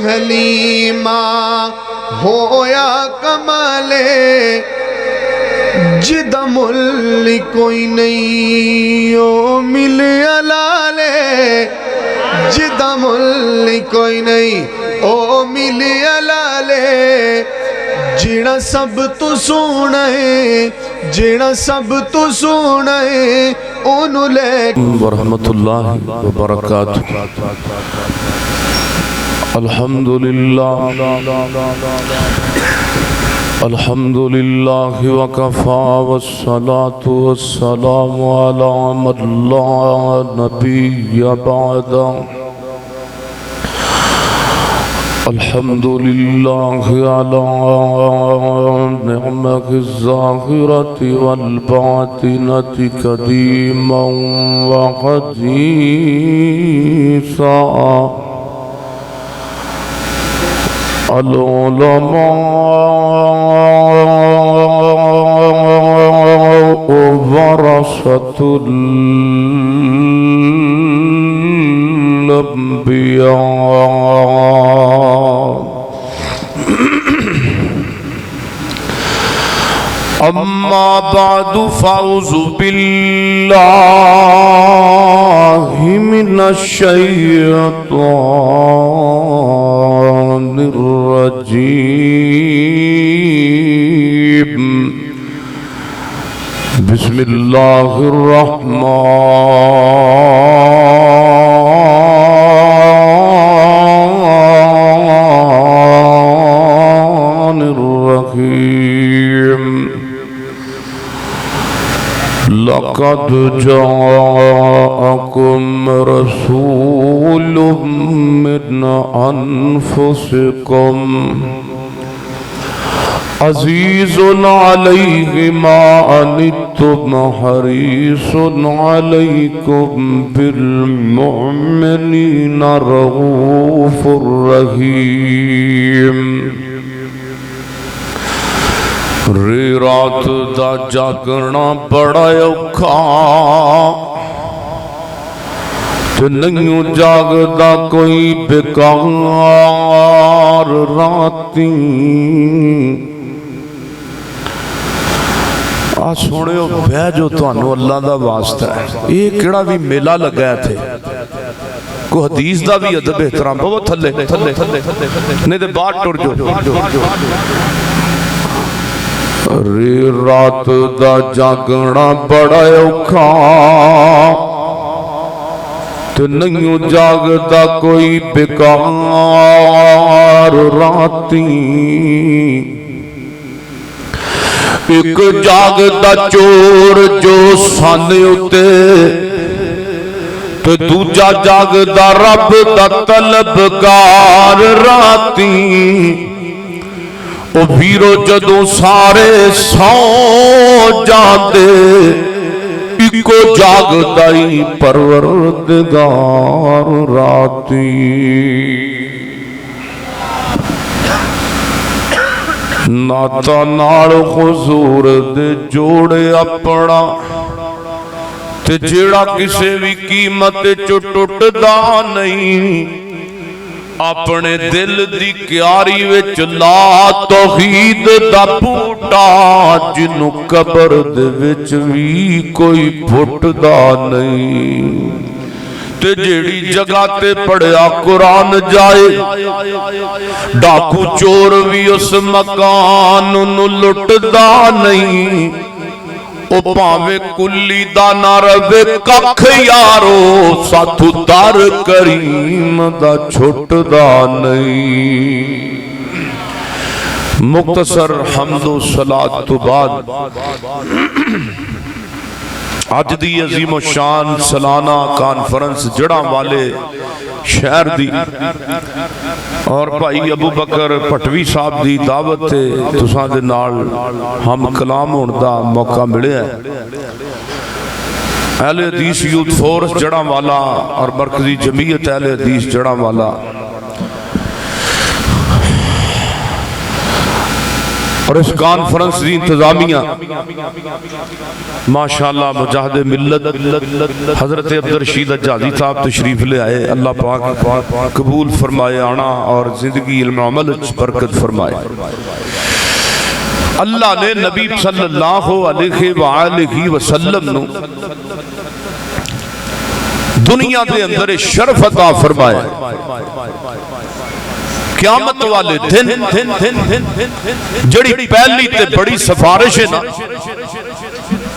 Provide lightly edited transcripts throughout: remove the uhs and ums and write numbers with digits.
حلیمہ ہویا کمالے جدہ ملی کوئی نہیں او ملے علالے جدہ ملی کوئی نہیں او ملے علالے جیڑا سب تو سونا ہے جیڑا سب تو سونا ہے انہوں لے ورحمت اللہ وبرکاتہ الحمدللہ الحمدللہ وکفا والصلاة والسلام علی من لا نبی بعد الحمدللہ علی نعمت الظاہرة والباطنة قدیما وحدیثا العلماء ورثة الأنبياء أما بعد فأعوذ بالله من الشيطان الرجيم بسم الله الرحمن الرحيم لقد جاءكم رسول من أنفسكم عزيز عليه ما عنتم حريص عليكم بالمؤمنين رؤوف رحيم رات دا جاگنا بڑا اوکھا تو نہیں جاگدا کوئی بیکار راتی سونے بہ جو تانوں اللہ دا واسطہ ہے یہ کیڑا بھی میلہ لگا تھے کو حدیث دا بھی ادب احترام بہت تھلے نہیں دے بات ٹر جو رات دا جاگنا بڑا اوکھا تو نہیں جاگدا کوئی بیکار راتی ایک جاگدا چور جو سانے اتے تو دوجا جاگدا رب دا طلبگار راتی او بھیرو جدوں سارے سو جاندے ایکو جاگدائی پروردگار راتی ناتا نال حضور دے جوڑے اپنا تے جیڑا کسے بھی قیمت چو ٹوٹدا نہیں اپنے دل دی کیاری وچ لا توحید دا بوٹا جنوں قبر دے وچ وی کوئی پھٹدا نہیں تے جیڑی جگہ تے پڑھیا قرآن جائے ڈاکو چور بھی اس مکان نو لٹدا نہیں او پاوے کلی دا نہ روے ککھ یارو ساتھو در کریم دا چھٹدا نہیں مختصر حمد و صلاۃ تو بعد آج دی عظیم و شان سالانہ کانفرنس جڑا والے شہر دی اور بھائی ابو بکر پٹوی صاحب دی دعوت تے تساں دے نال ہم کلام ہون دا موقع ملے ہے اہل حدیث یوتھ فورس جڑا والا اور مرکزی جمعیت اہل حدیث جڑا والا اور اس کانفرنس دی انتظامیہ ماشاءاللہ مجاہد ملت حضرت عبدالرشید حجازی صاحب تشریف لے آئے. اللہ پاک قبول فرمائے آنا اور زندگی علم عمل برکت فرمائے. اللہ نے نبی صلی اللہ علیہ وآلہ وسلم نو دنیا دے اندر شرف عطا فرمایا. قیامت والے دن جڑی پہلی تے بڑی سفارش ہے نا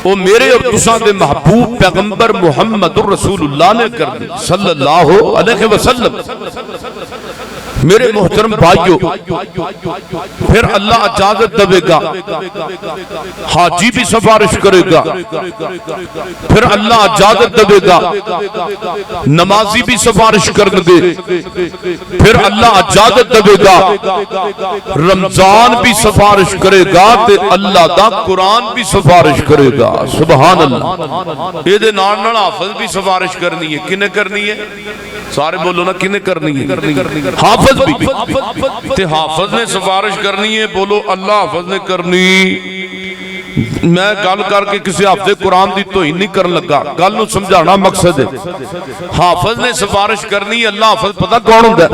وہ میرے اور تساں دے محبوب پیغمبر محمد رسول اللہ نے کر دی صلی اللہ علیہ وسلم. میرے محترم بھائیو پھر اللہ اجازت دے گا حاجی بھی سفارش کرے گا, پھر اللہ اجازت دے گا نمازی بھی سفارش کر دے, پھر اللہ اجازت دے گا رمضان بھی سفارش کرے گا تے اللہ دا قرآن بھی سفارش کرے گا. سبحان اللہ. یہ دے نال نال حافظ بھی سفارش کرنی ہے. کنے کرنی ہے؟ سارے بولو نا کنے کرنی ہے؟ حافظ بھی. تے حافظ نے سفارش کرنی ہے. بولو اللہ حافظ نے کرنی. میں گل کر کے کسی حافظ قرآن دی توہین نہیں کرن لگا, گل نو سمجھانا مقصد ہے. حافظ نے سفارش کرنی ہے. اللہ حافظ پتہ کون ہوندا ہے؟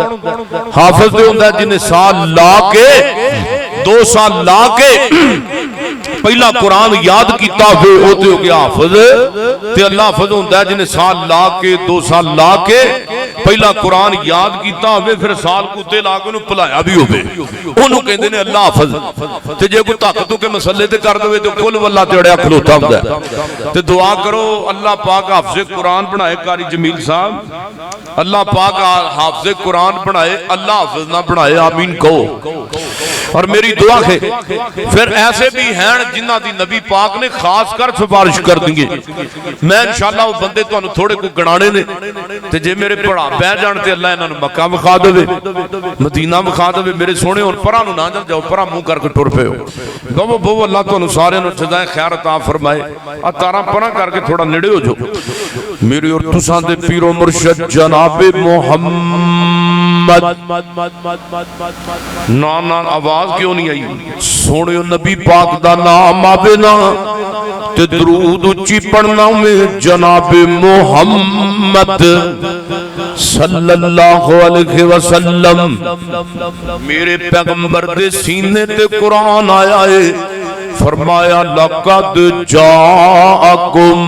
حافظ تے ہوندا ہے جن سال لا کے 2 سال لا کے پہلا قرآن یاد کیتا ہوئے وہ تے ہو گیا حافظ. تے اللہ حافظ ہوندا ہے جن سال لا کے 2 سال لا کے پہلا قرآن یاد کیتا ہوئے پھر سال کتے لا کے انہوں پلایا بھی ہوئے انہوں کہندے نے اللہ حافظ. تے جے کوئی طاقتوں کے مسئلے تے کر دوئے تو کل واللہ تے اڑیا کھلوتا ہوتا ہے. تے دعا کرو اللہ پاک حافظ قرآن بنائے. قاری جمیل صاحب اللہ پاک حافظ قرآن بنائے, اللہ حافظ نہ بنائے. آمین کہو. اور میری دعا ہے پھر ایسے بھی ہیں جنہ دی نبی پاک نے خاص کر سفارش کر دیں گے. میں انشاءاللہ وہ بندے تو انہوں تھوڑے کو گنانے نے تے جے میرے پڑھا بہ جانتے اللہ انہوں نے مکہ مخا دے مدینہ مخا دے. میرے سونے اور پرا نو نہ جاؤ, پرا منہ کر کے ٹر پے ہو. گو بو اللہ تو انہوں سارے انہوں جزائے خیر عطا فرمائے. اتارا پرا کر کے تھوڑا نڑے ہو جو. میری اور تساں دے پیر و مرشد جناب محمد نا آواز کیوں نہیں آئی؟ سونے نبی پاک دا نام آوے نا تے درود اچھی پڑھنا میں جناب محمد صلی اللہ علیہ وسلم. میرے پیغمبر دے سینے تے قرآن آیا ہے. فرمایا لقد جاءکم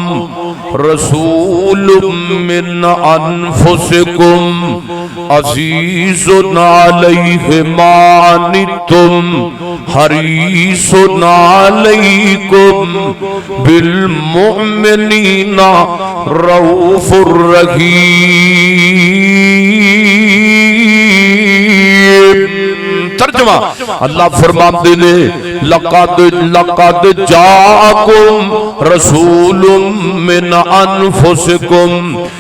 رسول من انفسکم عزیز علیہ ما عنتم حریص علیکم بالمؤمنین رؤوف الرحیم. ترجمہ اللہ فرماتے نے لقد جاءکم رسول من انفسکم,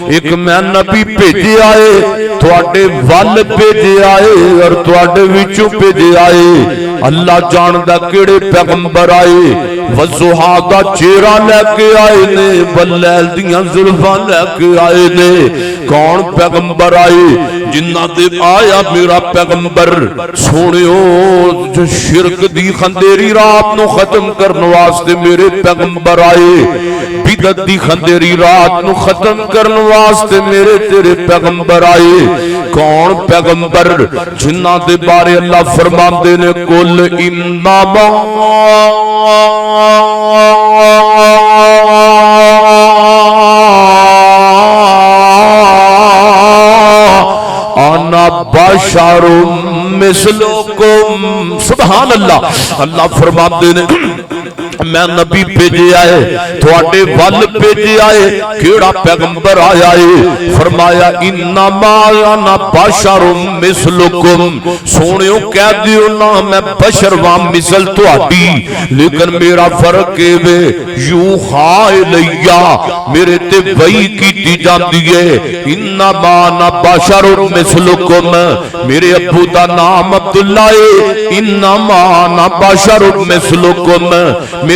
ایک میں نبی بھیجے آئے تواڈے ول بھیجے آئے اور تواڈے وچوں بھیجے آئے. اللہ جاندا کیڑے پیغمبر آئے. وضحا دا چہرہ لے کے آئے نے, واللیل دیاں زلفاں لے کے آئے نے. کون پیغمبر آئے؟ جنہ دے آیا میرا پیغمبر سونیو جو شرک دی خندیری رات نو ختم کرنے واسطے میرے پیغمبر آئے. بدعت دی خندیری رات نو ختم کرنے واسطے میرے تیرے پیغمبر آئے. کون پیغمبر؟ جنہ دے بارے اللہ فرماندے نے کل انما انا بشر مثلکم. سبحان اللہ. اللہ فرماتے نے میں نبی بھیجے آئے تواڈے ول بھیجے آئے. کیڑا پیغمبر آیا ہے؟ فرمایا انما انا بشر مثلکم. سونیو کہہ دیو نا میں بشر واں مثل تواڈی, لیکن میرا فرق ہے وے یوحا الیا میرے تے وحی کیتی جاندی ہے. انما انا بشر مثلکم. میرے ابو دا نام عبداللہ ہے. انما انا بشر مثلکم.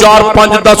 4 5 10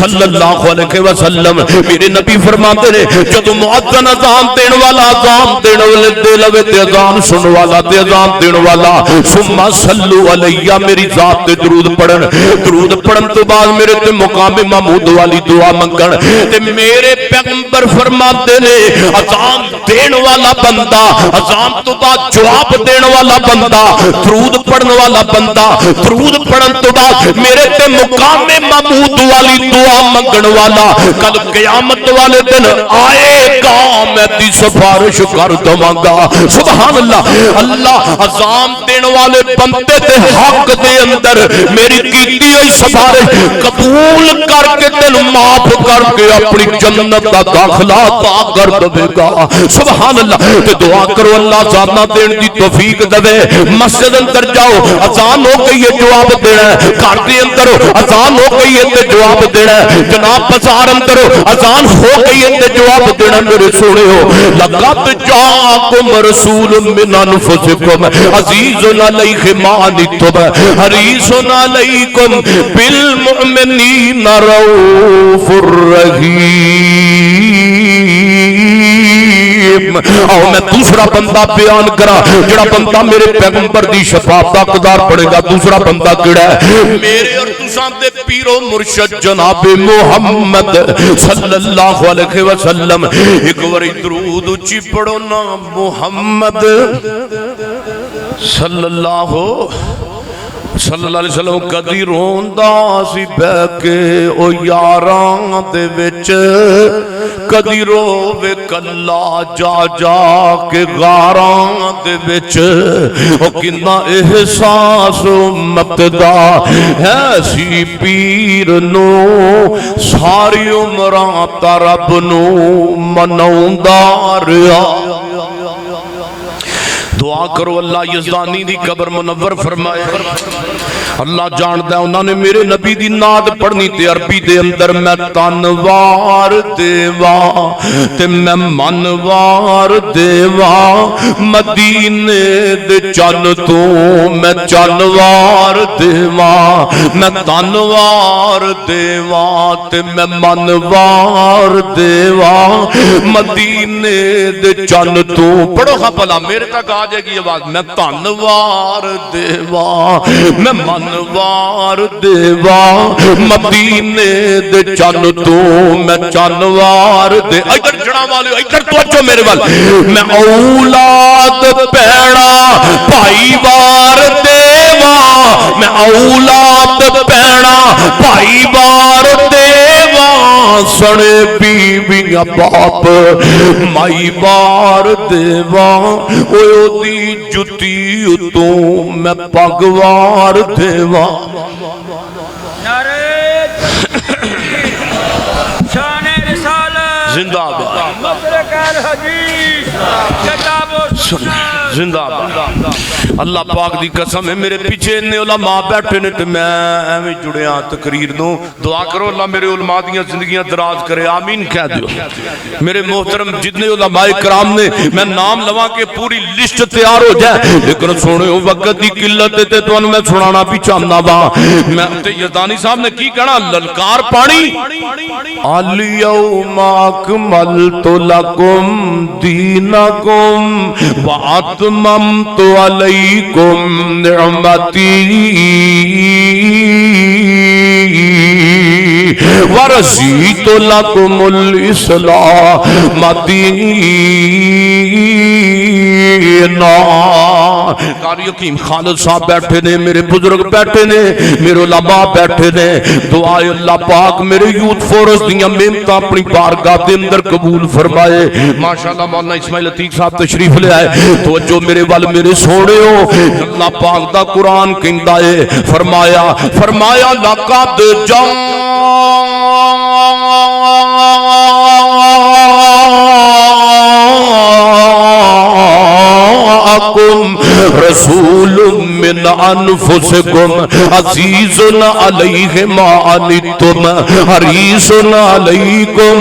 صلی اللہ علیہ وسلم میرے نبی فرماتے نے جدو مؤذن اذان دین والا اذان دین والے دے لوے تے اذان سن والا تے اذان دین والا ثم صلو علیہ میری ذات تے درود پڑھن، درود پڑھن تو بعد میرے تے مقام محمود والی دعا منگن تے میرے پیغمبر فرماتے نے اذان دین والا بندہ، اذان تو بعد جواب دین والا بندہ، درود پڑھن والا بندہ، درود پڑھن تو بعد میرے تے مقام محمود والی دعا منگن والا کل قیامت والے دن آئے گا میں دی سفارش کر دواں گا۔ سبحان اللہ۔ اللہ اذان دین والے بندے تے حق دے اندر میری کیتی ہوئی سفارش قبول کر کے تینوں معاف کر کے اپنی جنت دا داخلہ عطا کر دے گا۔ سبحان اللہ۔ تے دعا کرو اللہ اذان دین دی توفیق دے۔ مسجد اندر جاؤ اذان ہو گئی ہے جواب دینا ہے، گھر دے اندر اذان ہو گئی ہے تے جواب دینا ہے، جناب بازار اندر اذان ہو گئی ہے تے جواب دینا میرے سونے ہو۔ لقد جاءکم رسول من انفسکم عزیز علیہ ما عنتم حریص علیکم بالمؤمنین رؤوف الرحیم۔ اور میں دوسرا بندہ بیان کرا جڑا بندہ میرے پیغمبر دی شفاعت دا حقدار پڑے گا۔ دوسرا بندہ کیڑا ہے؟ میرے اور تساں دے پیر و مرشد جناب محمد صلی اللہ علیہ وسلم۔ ایک باری درود اچھی پڑھو نا محمد صلی اللہ علیہ وسلم۔ کدی روندا سی بہ کے او یاراں دے وچ، کدی روے کلا جا جا کے غاراں دے وچ، او کنا احساس امت دا ہے سی پیر نو ساری عمراں تا رب نو مناوندا رہیا۔ دعا کرو اللہ یزدانی دی قبر منور فرمائے۔ اللہ جاندا ہے انہوں نے میرے نبی دی نعت پڑھنی تے عربی دے اندر میں تنوار دیواں تے میں منوار دیواں مدینے دے چن تو میں چنوار دیواں میں تنوار دیواں تے میں منوار دیواں مدینے دے چن تو۔ پڑھو ہاں بھلا میرے تک آ جائے گی آواز۔ میں تنوار دیواں میں منوار دیواں مدینے دے چن تو میں چنوار دے۔ ادھر جڑا والے ادھر توجہ میرے وال۔ میں اولاد پیڑا بھائی وار دیواں میں اولاد پیڑا بھائی وار دیواں سنے بیویاں باپ مائی بار دیواں او دی جتی تو میں پگوار دیواں۔ نعرہ شان رسالت زندہ باد مدرک الحدیث کتاب و سنت زندہ باد۔ اللہ پاک دی قسم ہے میرے پیچھے اتنے علماء بیٹھے نے تے میں ایویں جڑیا تقریر دوں۔ دعا کرو اللہ میرے علماء دیاں زندگیاں دراز کرے، آمین کہہ دیو۔ میرے محترم جتنے علماء کرام نے میں نام لواں کہ پوری لسٹ تیار ہو جائے، لیکن سونے وقت دی قلت تے تانوں میں سنانا بھی چاہنا وا۔ میں تے یزدانی صاحب نے کی کہنا للکار پانی الیوم اکملت لکم دینکم واتممت علیکم نعمتی ورضیت لکم الاسلام دینا۔ قاری حکیم خالد صاحب بیٹھے نے، میرے بزرگ بیٹھے نے، میرے علماء بیٹھے نے۔ دعائے اللہ پاک میرے یوتھ فورس دیاں محنتاں اپنی بارگاہ دے اندر قبول فرمائے۔ ماشاءاللہ مولانا اسماعیل عتیق صاحب تشریف لے آئے۔ توجہ میرے وال میرے سونے ہو، اللہ پاک دا قرآن کہندا ہے فرمایا لقد جاءکم رسول من انفسکم عزیز علیہ ما عنتم حریص علیکم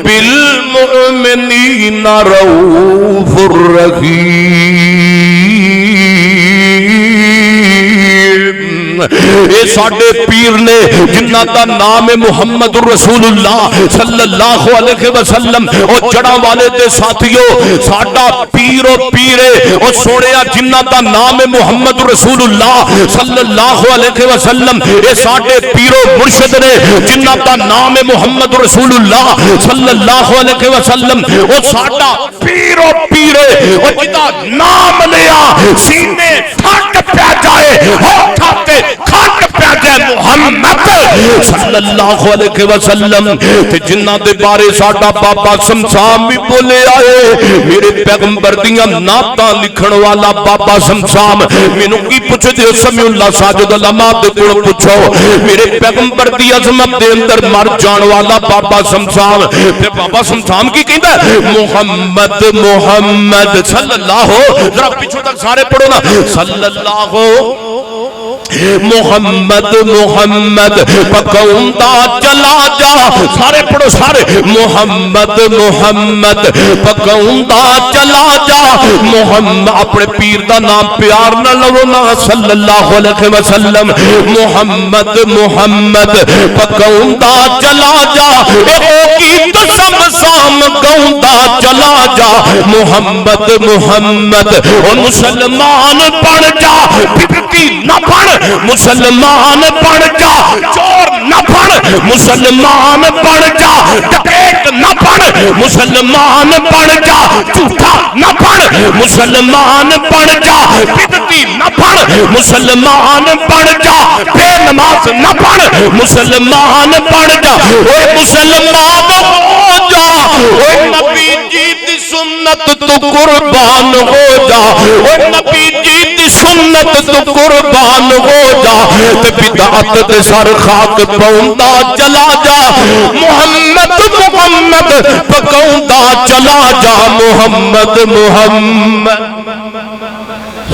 بالمؤمنین رؤوف الرحیم۔ اے ساڈے پیر نے جنہاں دا نام ہے محمد رسول اللہ صلی اللہ علیہ وسلم او جڑاں والے تے ساتھیو ساڈا پیر او پیرے او سونیا جنہاں دا نام ہے محمد رسول اللہ صلی اللہ علیہ وسلم اے ساڈے پیرو مرشد نے جنہاں دا نام ہے محمد رسول اللہ صلی اللہ علیہ وسلم او ساڈا پیرو پیرے او جدا نام لیا سینے پھٹ پیا جائے ہوٹھاتے کھٹ پیا جائے محمد صلی اللہ علیہ وسلم تے جنہاں دے بارے ساڈا بابا سمسام بھی بولے آئے میرے پیغمبر دیاں نعتاں لکھن والا بابا سمسام مینوں کی پوچھ دے سمیع اللہ ساجد علماء دے کول پوچھو میرے پیغمبر دی عظمت دے اندر مر جان والا بابا سمسام تے بابا سمسام کی کہندا محمد محمد صلی اللہ ذرا پیچھے تک سارے پڑھو نا صلی اللہ محمد محمد پکوندا چلا جا سارے پڑھو سارے محمد محمد پکوندا چلا جا محمد اپنے پیر دا نام پیار نہ لو نا صلی اللہ علیہ وسلم محمد محمد پکوندا چلا جا او کی تو سمسام گوندا چلا جا محمد محمد او مسلمان بن جا بھٹکی نہ بن مسلمان بن جا چور نہ بن مسلمان بن جا ڈکیت نہ بن مسلمان بن جا جھوٹا نہ بن مسلمان بن جا بدعتی نہ بن مسلمان بن جا بے نماز نہ بن مسلمان بن جا اے مسلمان ہو جا اے نبی جی دی سنت تو قربان ہو جا اے نبی جی دی سنت تو قربان ہو جا تے بدعت دے سر خاک پاوندا چلا جا محمد محمد پکوندا چلا جا محمد محمد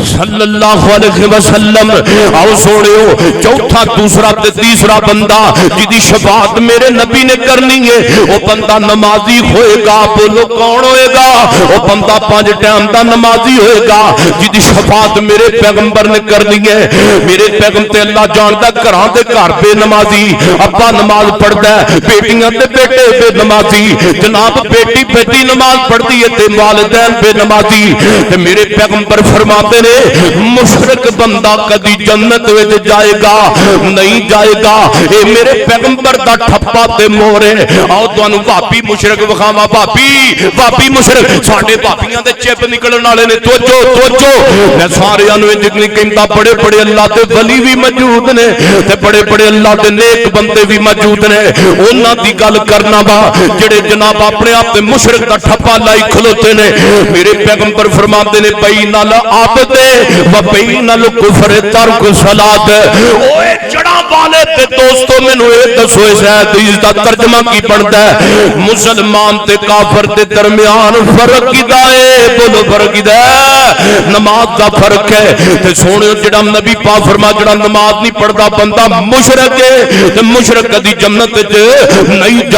صلی اللہ علیہ وسلم آؤ سوڑیو چوتھا دوسرا تے تیسرا بندہ جدی شفاعت میرے نبی نے کرنی ہے وہ بندہ نمازی ہوئے گا بولو کون ہوئے گا وہ بندہ 5 ٹائم دا نمازی ہوئے گا جدی شفاعت میرے پیغمبر نے کرنی ہے میرے پیغمبر تے اللہ جاندا گھراں دے گھر بے نمازی ابا نماز پڑھدا ہے بیٹیاں تے بیٹے بے نمازی جناب بیٹی بیٹی نماز پڑھدی ہے تے والدین بے نمازی تے میرے پیغمبر فرماتے نے مشرک بندہ کدی جنت وچ جائے گا نہیں جائے گا اے میرے پیغمبر دا ٹھپا تے مورے آؤ تانوں بھابی مشرک وکھاواں بھابی مشرک ساڈے بھابیاں دے چپ نکلن والے نے توجہ میں ساریاں نوں انج نہیں کہندا بڑے بڑے اللہ دے ولی بھی موجود نے تے بڑے بڑے اللہ دے نیک بندے بھی موجود نے انہاں دی گل کرنا وا جڑے جناب اپنے آپ تے مشرک دا ٹھپا لائی کھلوتے نے میرے پیغمبر فرماندے نے بین العبد و بین الکفر ترک صلاۃ اوے جڑاں والے تے دوستو مینوں اے دسو اس حدیث دا ترجمہ کی بندا ہے مسلمان تے کافر دے درمیان فرق کیدا ہے بولو فرق کیدا ہے نماز دا فرق ہے تے سونیو جڑا نبی پاک فرما جڑا نماز نہیں پڑھدا بندہ مشرک ہے تے مشرک کدی جنت وچ نہیں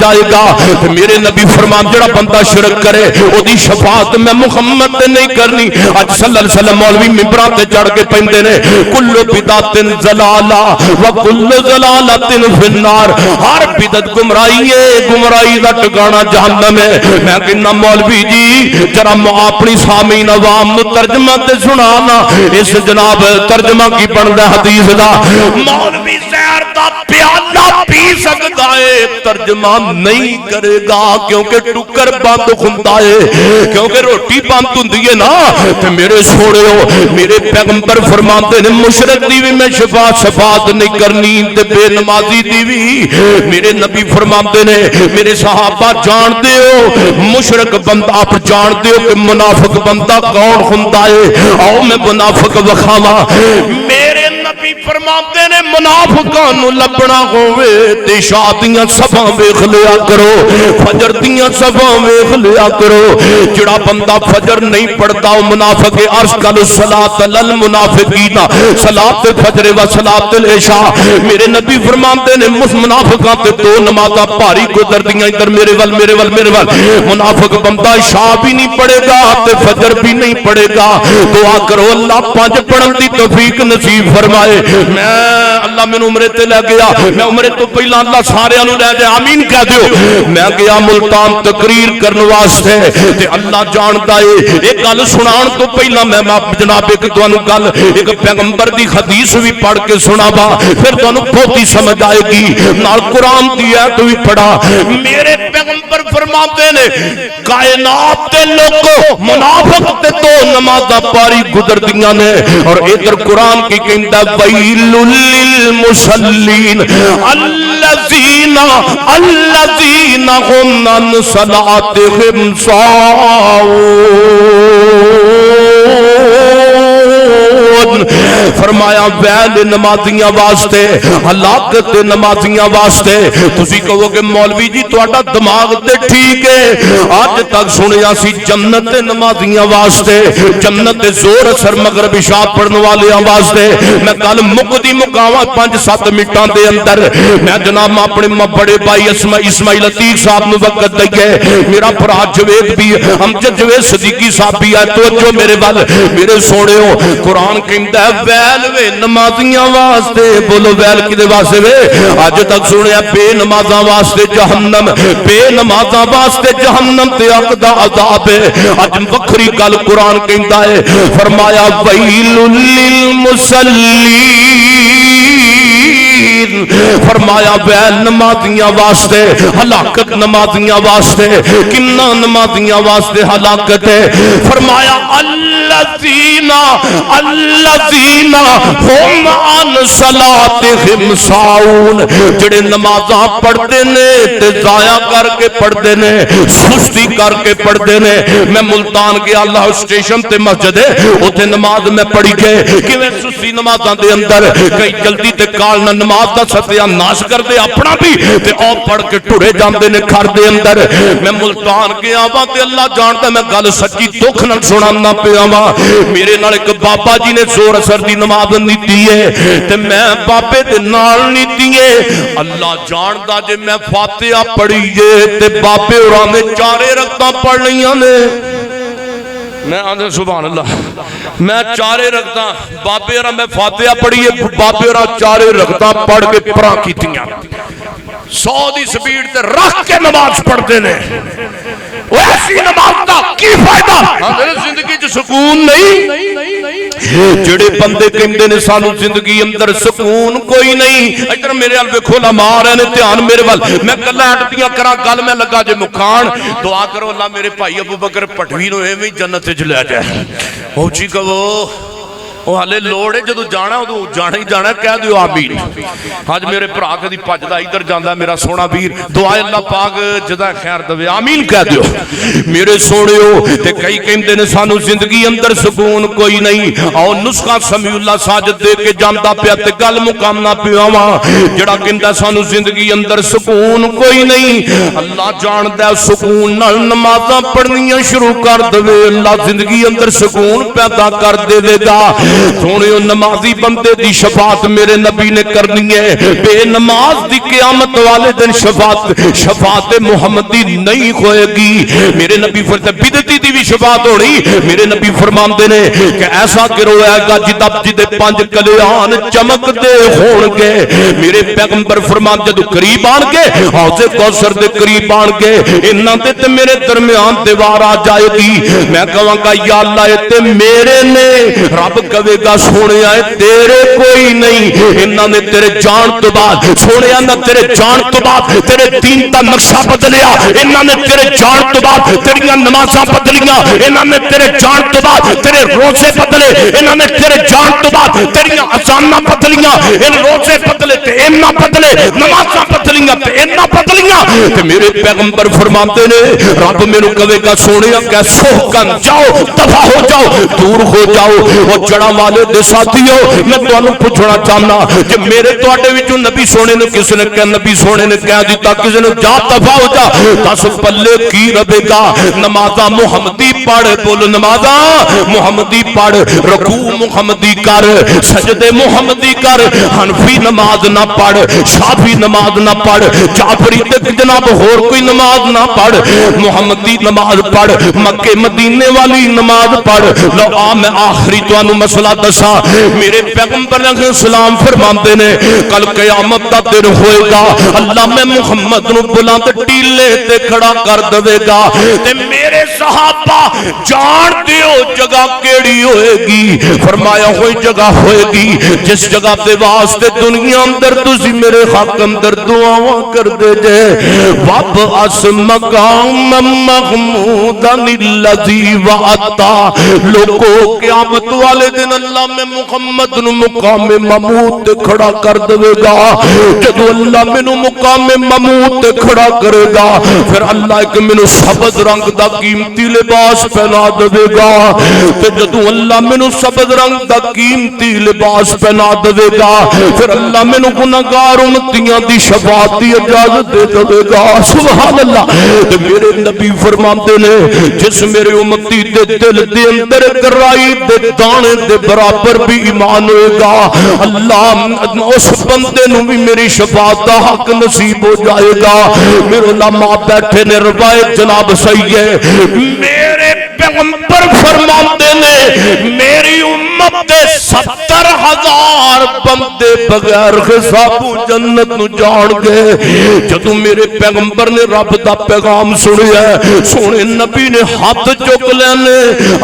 جائے گا تے میرے نبی فرمان جڑا بندہ شرک کرے اودی شفاعت میں محمد تے نہیں کرنی اج صلی اللہ علیہ وسلم مولوی منبراں تے چڑھ کے پیندے نے کل بدعت ضلالہ و کل ضلالۃ فی النار ہر بدعت گمراہی ہے گمراہی دا ٹھکانہ جہنم ہے میں کہنا مولوی جی ذرا اپنی سامعین عوام نو ترجمہ تے سنانا اس جناب ترجمہ کی بندا حدیث دا مولوی زہر دا پیالہ پی سکدا ہے ترجمہ نہیں کرے گا کیونکہ ٹکر بند ہوندا ہے کیونکہ روٹی بند ہوندی ہے نا تے میرے سوڑیو میرے پیغمبر فرماتے نے مشرک دی بھی میں شفاعت نہیں کرنی تے بے نمازی دی بھی میرے نبی فرماتے نے میرے صحابہ جان دیو مشرک بندہ آپ جان دیو کہ منافق بندہ کون ہوندا ہے آؤ میں منافق وکھاواں میرے نبی فرماتے نے منافقاں نو لبنا ہووے تے عشاء دیاں صفاں ویکھ لیا کرو فجر دیاں صفاں ویکھ لیا کرو جڑا بندہ فجر نہیں پڑھتا او منافق ہے ارسل الصلاۃ للمنافقین صلاۃ الفجر و صلاۃ العشاء میرے نبی فرماتے نے منافقاں تے 2 نمازاں بھاری گزردیاں ادھر میرے ول منافق بندہ عشاء بھی نہیں پڑھے گا تے فجر بھی نہیں پڑھے گا دعا کرو اللہ 5 پڑھن دی توفیق نصیب فرمائے میں اللہ مینوں عمرے تے لے گیا میں عمرے تو پہلا اللہ سارے نوں لے جائے آمین کہہ دیو میں گیا ملتان تقریر کرنے واسطے تے اللہ جاندا اے ایک گل سنان تو پہلا میں جناب ایک تانوں گل ایک پیغمبر دی حدیث بھی پڑھ کے سناواں پھر تانوں بہت سمجھ آئے گی نال قرآن دی ایت بھی پڑھا میرے پیغمبر فرماتے نے کائنات دے لوگوں منافق تے تو نمازاں پاری گزردیاں نے اور ادھر قرآن کی کہندا ویل للمصلین الذین هم عن صلاتهم ساہون فرمایا ویل نمازیاں واسطے ہلاکت نمازیاں واسطے تسی کہو کہ مولوی جی تہاڈا دماغ تے ٹھیک ہے اج تک سنیا سی جنت نمازیاں واسطے جنت زور اثر مغرب عشاء پڑھن والیاں واسطے میں گل مکدی مکاواں 5-7 منٹاں دے اندر میں جناب اپنے بڑے بھائی اسماعیل عتیق صاحب نو وقت دئیے میرا بھرا جوید بھی امجد جوید صدیقی صاحب بھی ہے توجہ میرے ول میرے سونےو قرآن کہندا ہے ویل وے نمازیاں واسطے بولو ویل کدے واسطے وے اج تک سنیا بے نمازاں واسطے جہنم بے نمازاں واسطے جہنم تے حق دا عذاب ہے اج وکھری گل قرآن کہندا ہے فرمایا ویل للمصلین فرمایا ویل نمازیاں واسطے ہلاکت نمازیاں واسطے کنا نمازیاں واسطے ہلاکت ہے فرمایا الذین هم عن صلاتهم ساہون جڑے نمازاں پڑھتے نے تے ضائع کر کے پڑھتے نے سستی کر کے پڑھتے نے میں ملتان گیا اللہ اسٹیشن تے مسجد ہے اوتھے نماز میں پڑھی گئے کیویں سستی نمازاں دے اندر کئی جلدی تے کال نہ نماز دا ستیا ناش کر دے اپنا بھی تے او پڑھ کے ٹڑے جاندے نے گھر دے اندر میں ملتان گیا وا تے اللہ جاندا میں گل سچی دکھ نال سنانا پیا وا میرے نال ایک بابا جی نے زور اثر دی نماز نیتی ہے تے میں بابے دے نال نیتی ہے اللہ جاندا جے میں فاتحہ پڑھیے تے بابے ہوراں نے 4 رکعتاں پڑھ لیاں نے میں آدھے سبحان اللہ میں 4 رکعتاں بابے ہوراں میں فاتحہ پڑھیے بابے ہوراں 4 رکعتاں پڑھ کے پراں کیتیاں 100 دی سپیڈ تے رکھ کے نماز پڑھتے نے ایسی نماز دا کی فائدہ ہماری زندگی چ سکون نہیں جڑے بندے کہندے نے سانو زندگی اندر سکون کوئی نہیں ادھر میرے ال ویکھو لما رہے نے دھیان میرے ول میں گلاں اٹدیاں کراں گل میں لگا جے مکھان دعا کرو اللہ میرے بھائی ابو بکر پٹھوی نو ایویں جنت وچ لے جائے او جی کہو وہ ہلے لوڑ ہے جدو جانا ادو جانا ہی جانا کہہ دیو آمین آج میرے بھرا کدی بھجدا ادھر جاندا میرا سونا ویر دعا اللہ پاک جدا خیر دے آمین کہہ دیو میرے سونےو تے کئی کہندے نے سانو زندگی اندر سکون کوئی نہیں او نسخہ سمیع اللہ ساجد دے کے جاندا پیا تے گل مکمنا پیا وا جڑا کہندا سانو زندگی اندر سکون کوئی نہیں اللہ جاندا سکون نال نمازاں پڑھنیاں شروع کر دے اللہ زندگی اندر سکون پیدا کر دے گا سونےو نمازی بندے دی شفاعت میرے نبی نے کرنی ہے بے نماز دی قیامت والے دن شفاعت محمدی نہیں ہوئے گی میرے نبی فرماتے بدعتی دی بھی شفاعت ہونی میرے نبی فرماندے نے کہ ایسا گروہ ہے گا جدے 5 کلیان چمک دے ہون گے میرے پیغمبر فرماندے جدوں قریب آن کے حوض کوثر دے قریب آن کے انہاں دے تے میرے درمیان دیوار آ جائے گی میں کہاں گا یا اللہ اے تے میرے نے رب کہے گا سونے آئے تیرے کوئی نہیں انہاں نے تیرے جان تو بعد سونے آنا تیرے جان تو بعد تیرے دین دا نقشہ بدلیا انہاں نے تیرے جان تو بعد تیریاں نمازاں بدلیاں انہاں نے تیرے جان تو بعد تیرے روزے بدلے انہاں نے تیرے جان تو بعد تیریاں اذاناں بدلیاں ان روزے بدلے تے انہاں بدلے نمازاں بدلیاں تے انہاں بدلیاں تے میرے پیغمبر فرماتے نے رب میرے کہے گا سونے کہ سوکن جاؤ دفع ہو جاؤ دور ہو جاؤ اور جڑا والے دے ساتھیو میں تانوں پوچھنا چاہنا کہ میرے تواڈے وچوں نبی سونے نے کس نے کہ نبی سونے نے کہہ دیتا کس نے جا دفع ہو جا دس پلے کی رہے گا نمازاں محمدی پڑھ بول نمازاں محمدی پڑھ رکوع محمدی کر سجدے محمدی کر حنفی نماز نہ پڑھ شافعی نماز نہ پڑھ، جعفری تے جناب ہور کوئی نماز نہ پڑھ، محمدی نماز پڑھ، مکے مدینے والی نماز پڑھ۔ لو آ میں آخری تانوں مسئلہ دساں، میرے پیغمبر علیہ السلام فرماندے نے کل قیامت دا دن ہوئے گا، اللہ میں محمد نو بلند ٹیلے تے کھڑا کر دے گا تے میرے صحابہ جان دیو جگہ کیڑی ہوئے گی؟ فرمایا ہوئی جگہ ہوئے گی جس جگہ دے واسطے دنیا اندر تسی میرے حق اندر دعاواں کر دے جے، وَبْ أَسْ مَقَامًا مَحْمُودًا الَّذِي وَعَدْتَ۔ لوگو قیامت والے دن اللہ میں محمد نو مقام محمود تے کھڑا کر دے گا۔ جدو اللہ میں نو مقام محمود تے کھڑا کرے گا پھر اللہ ایک میں سبز رنگ دا قیمتی لباس پہنا دے گا، تے جدو اللہ میں نو سبز رنگ دا قیمتی لباس پہنا دے گا پھر اللہ میں نو گناہگار امتیاں دی شفاعت دی اجازت دے دے گا۔ سبحان اللہ۔ تے میرے نبی فرماندے نے جس میرے امتی دے دل دے اندر گرائی دے دانے دے برابر بھی ایمان ہوئے گا، اللہ اس بندے نو بھی میری شفاعت دا حق نصیب ہو جائے گا۔ میرے علماء بیٹھے نے روایت جناب صحیح ہے، میرے پیغمبر فرماتے نے میری امت دے 70,000 بندے بغیر حساب جنت نو جان گئے۔ جدو میرے پیغمبر نے رب دا پیغام سنیا، سونے نبی نے ہاتھ چک لینے،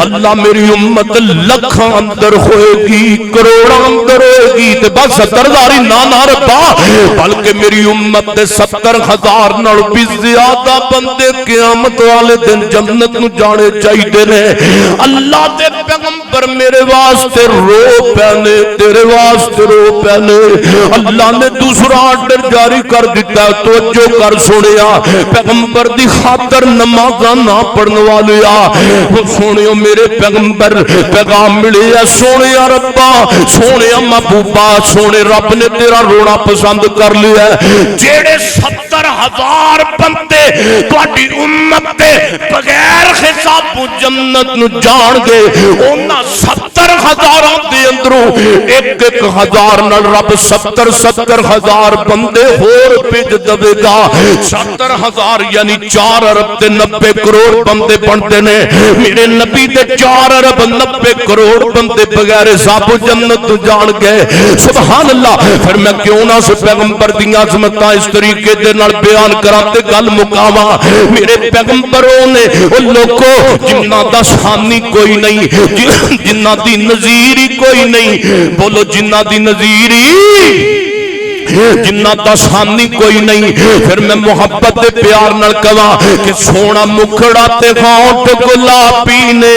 اللہ میری امت لکھاں اندر ہوئے گی، کروڑاں اندر ہوئے گی، تے بس 70,000 ہی نہ ربا بلکہ میری امت دے 70,000 نال بھی زیادہ بندے قیامت والے دن جنت نو جانے چاہیے نے۔ اللہ دے پیغمبر میرے واسطے رو پہنے، تیرے واسطے رو پہنے۔ اللہ نے دوسرا آرڈر جاری کر دیتا ہے، توجہ کر سنیا، پیغمبر دی خاطر نمازاں نہ پڑھنے والیا سونیو میرے پیغمبر پیغام ملے ہے، سونیا ربا، سونیا محبوبہ، سونے رب نے تیرا رونا پسند کر لیا ہے۔ جیڑے 70,000 بندے تواڈی امت دے بغیر حساب جنت نو جان گے، انہاں 70,000 دے اندروں ایک ہزار نال رب 70,000 بندے ہور بھیج دے گا۔ 70,000 یعنی 4 ارب تے 90 کروڑ بندے بنتے نے۔ میرے نبی دے 4 ارب 90 کروڑ بندے بغیر حساب جنت نو جان گئے۔ سبحان اللہ۔ پھر میں کیوں نہ اس پیغمبر دی عظمتاں اس طریقے دے نال بیان کراتے گل مکاواں۔ میرے پیغمبروں نے ان لوگوں جنہ دا ثانی کوئی نہیں، جنہ دی نظیری کوئی نہیں، بولو جنہ دی نظیری جنہ دا ثانی کوئی نہیں۔ پھر میں محبت دے پیار نال کہاں کہ سونا مکھڑا تے ہونٹ گلابی نے،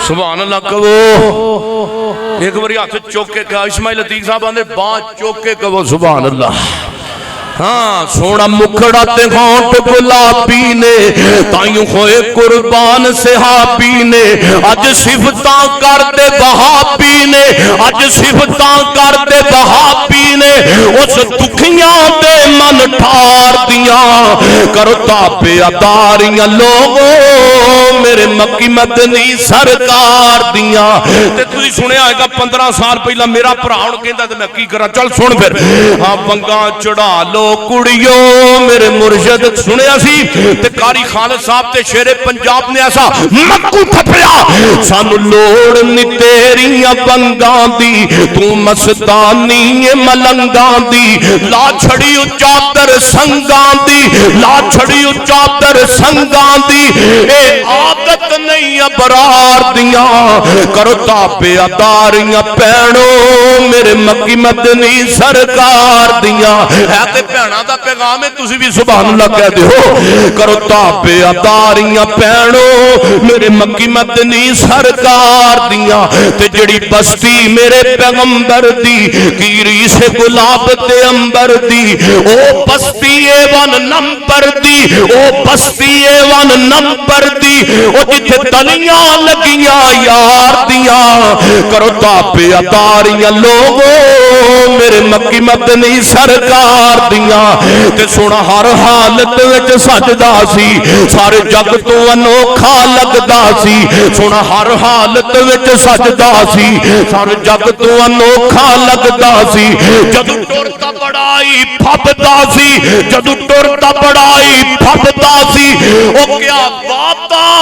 سبحان اللہ کہو ایک باری ہاتھ چوکے کہا، اسماعیل عتیق صاحب آنے بات چوکے کہو سبحان اللہ۔ ہاں سونا مکھڑا تے ہونٹ گلابی نے، تائیوں ہوئے قربان صحابی نے، اج صفتاں کر دے وہابی نے، اج صفتاں کر دے وہابی نے، اس دکھیاں دے من ٹھار دیاں کرو تابے اداریاں لوگوں میرے مکی مدنی سرکار دیاں۔ تے تسی سنے آئے گا 15 سال پہلا میرا پراؤن کہندا تے میں کی کرا، چل سن پھر ہاں بنگاں چڑھا لو کڑیوں میرے مرشد سنیا سی تے قاری خالد صاحب تے شیر پنجاب نے ایسا مکو تھپیا، سانو لوڑ نی تیریاں بنگاں دی، تو مستانی ملنگاں دی، لا چھڑی چادر سنگاں دی، لا چھڑی چادر سنگاں دی، اے عادت نہیں ابرار دیاں کرو تابے اداریاں پینو میرے مکی مدنی سرکار دیاں۔ ہے تے پینا دا پیغام ہے، تسی بھی سبحان اللہ کہہ دے ہو، کرو تابے اداریاں پینو میرے مکی مدنی سرکار دیاں۔ تے جڑی بستی میرے پیغمبر دی کیری سے گلاب تے امبر دی، او بستی ایوان نمبر دی، او بستی ایوان نمبر دی، او جتھے تلیاں لگیاں یار دیاں کرو تابے اداریاں لوگوں میرے مکی مدنی سرکار دیاں تے سونا ہر حالت وچ سجدا سی سارے جگ تو انوکھا لگدا سی سونا ہر حالت وچ سجدا سی سارے جگ تو انوکھا لگدا سی جدوں ٹردا بڑائی پھبدا سی جدوں ٹردا بڑائی پھبدا سی او کیا باتاں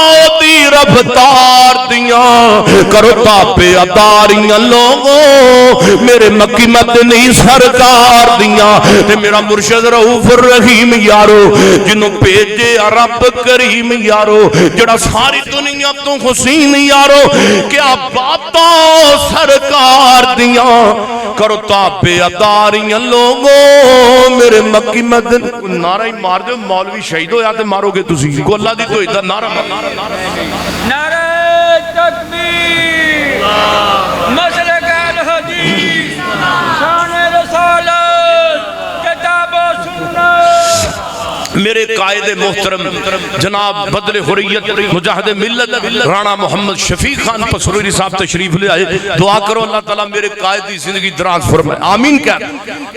دی رفتار دیاں کرو تابے اداریاں لوگوں میرے مکی مدنی سرکار دیاں تے میرا مرشد رؤوف الرحیم یارو جنوں بھیجے رب کریم یارو جڑا ساری دنیا تو حسین یارو کیا باتاں سرکار دیاں کرو تابے اداریاں لوگوں میرے مکی مدنی نعرہ ہی مار دے مولوی شہید ہویا تے مارو گے تسی کو اللہ دی تو ادھر نعرہ نعرہ تکبیر مسلک الحدیث شان رسالت کتاب و سنت میرے قائد محترم جناب بدر حریت مجاہد ملت رانا محمد شفیق خان پسروری صاحب تشریف لے آئے دعا کرو اللہ تعالیٰ میرے قائد دی زندگی دراز فرمائے آمین کہہ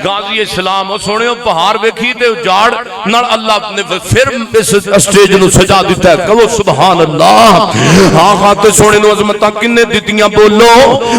غازی اسلام اور سونے ہو پہاڑ بیکھی تے جاڑ نال اللہ نے پھر اس اسٹیج نو سجا دیتا ہے کہو سبحان اللہ ہاں ہاں تے سونے نو عظمتاں کنے دیتیاں بولو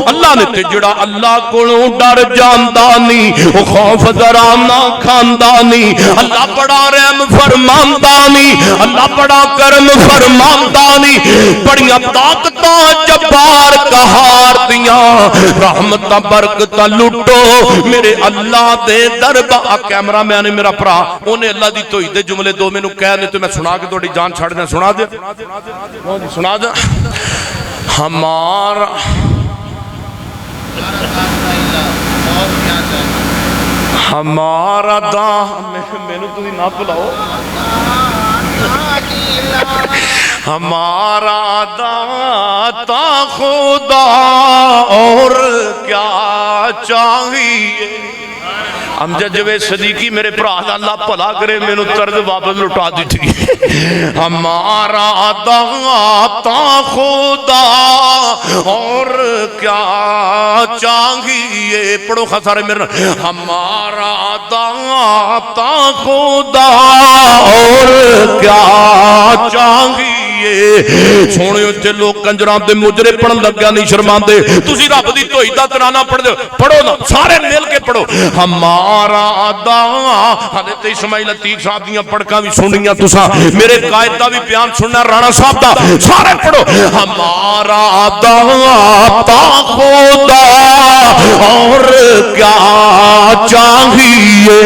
اللہ نے تے جڑا اللہ کولوں ڈر جاندانی او خوف ذرام نہ کھاندانی اللہ بڑا رحم فرماندانی اللہ بڑا کرم فرماندانی بڑیاں طاقتاں جبار قہار دیاں رحمتاں برکتاں لٹو میرے اللہ دے دربار کیمرہ میں آنے میرا پرا انہیں اللہ دی توحید دے جملے دو میں نو کہنے تو میں سنا کے توڑی جان چھاڑ دیں سنا دیں سنا دیں ہمارا ہمارا میں نے تو نہ بلاؤ ہمارا داتا خدا اور کیا چاہیے امجد جوے صدیقی میرے پراہ اللہ پلا کرے میں نے طرز واپس لٹا دی تھی ہمارا داتا خدا اور کیا چاہیے پڑھو خسارے میرے ہمارا داتا خدا اور کیا چاہیے سونے ہوتے لوگ کنجران دے مجرے پڑھن لگیا نہیں شرمان دے تُسی رب دی توحیدہ ترانا پڑھ دے پڑھو نا سارے مل کے پڑھو ہمارا حضرت اسماعیل عتیق صاحب دیاں پڑھکاں بھی سنیاں تُسا میرے قائد دا بھی بیان سننا رانا صاحب دا سارے پڑھو ہمارا داتا خدا اور کیا چاہیے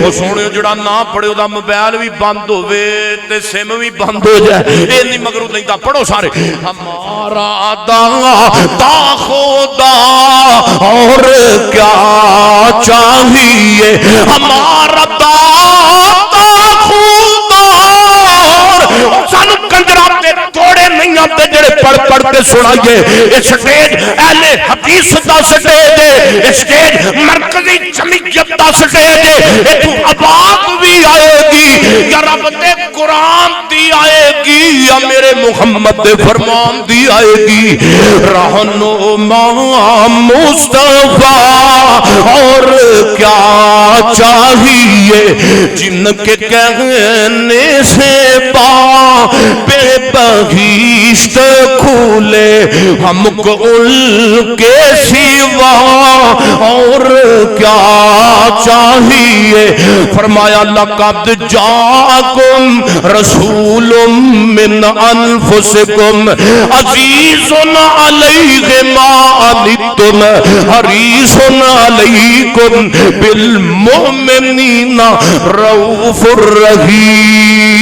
وہ سونے جڑا نہ پڑھے دا موبائل بھی بند ہوئے تے سم بھی بند ہو جائے اے نہیں مگرو نہیں دا پڑھو سارے ہمارا داتا خدا اور کیا چاہیے ہمارا داتا خدا سانو کنجرات دے توڑے نہیں آتے جڑے پڑھ پڑھ کے سنائیے اس سٹیج اہل حدیث دا سٹیج ہے اس سٹیج مرکزی جمعیت دا سٹیج ہے تو آواز بھی آئے گی یا رب دے قرآن دی آئے گی یا میرے محمد دے فرمان دی آئے گی رہنما مصطفیٰ اور کیا چاہیے جن کے کہنے سے بے بہشت کھولے ہم کو ان کے سوا اور کیا چاہیے فرمایا لقد جاءکم رسول من انفسکم عزیز علیہ ما عنتم حریص علیکم بالمؤمنین رؤوف الرحیم